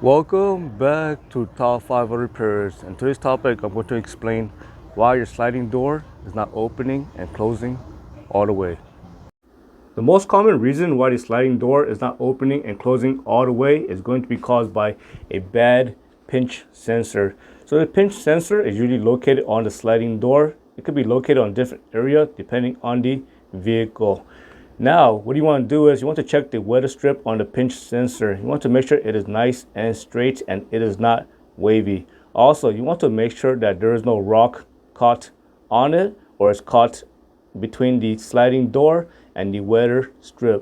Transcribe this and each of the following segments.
Welcome back to Top 5 Auto Repairs. And today's topic, I'm going to explain why your sliding door is not opening and closing all the way. The most common reason why the sliding door is not opening and closing all the way is going to be caused by a bad pinch sensor. So the pinch sensor is usually located on the sliding door. It could be located on a different area depending on the vehicle. Now, what you want to do is you want to check the weather strip on the pinch sensor. You want to make sure it is nice and straight and it is not wavy. Also, you want to make sure that there is no rock caught on it or it's caught between the sliding door and the weather strip.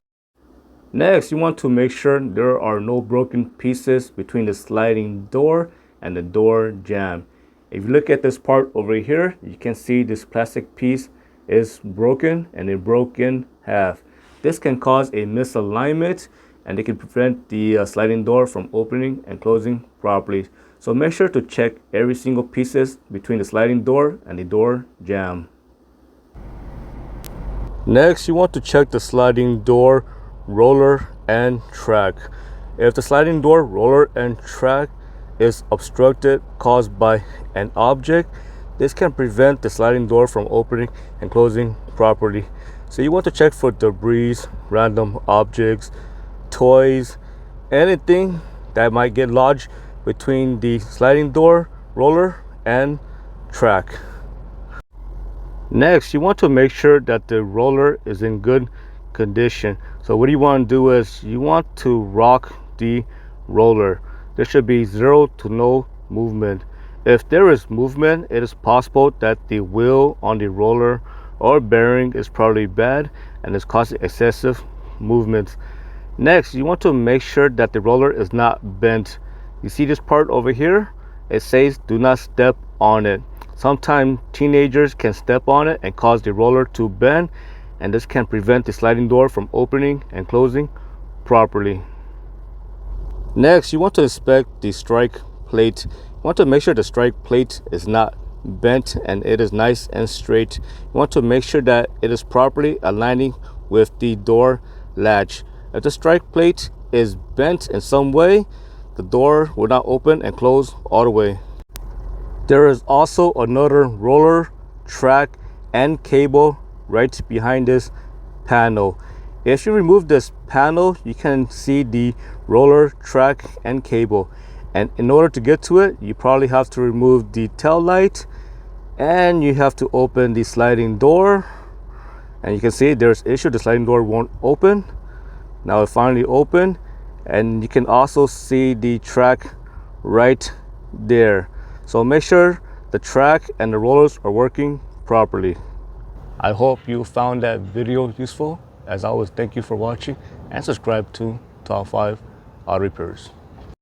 Next, you want to make sure there are no broken pieces between the sliding door and the door jamb. If you look at this part over here, you can see this plastic piece is broken and it broke in half. This can cause a misalignment and it can prevent the sliding door from opening and closing properly. So make sure to check every single pieces between the sliding door and the door jamb. Next, you want to check the sliding door roller and track. If the sliding door roller and track is obstructed caused by an object, this can prevent the sliding door from opening and closing properly. So you want to check for debris, random objects, toys, anything that might get lodged between the sliding door roller and track. Next, you want to make sure that the roller is in good condition. So what you want to do is you want to rock the roller. There should be 0 to no movement. If there is movement, it is possible that the wheel on the roller or bearing is probably bad and is causing excessive movements. Next, you want to make sure that the roller is not bent. You see this part over here? It says do not step on it. Sometimes teenagers can step on it and cause the roller to bend, and this can prevent the sliding door from opening and closing properly. Next, you want to inspect the strike plate. You want to make sure the strike plate is not bent and it is nice and straight. You want to make sure that it is properly aligning with the door latch. If the strike plate is bent in some way, the door will not open and close all the way. There is also another roller, track, and cable right behind this panel. If you remove this panel, you can see the roller, track, and cable. And in order to get to it, you probably have to remove the tail light and you have to open the sliding door. And you can see there's issue, the sliding door won't open. Now it finally opened, and you can also see the track right there. So make sure the track and the rollers are working properly. I hope you found that video useful. As always, thank you for watching and subscribe to Top 5 Auto Repairs.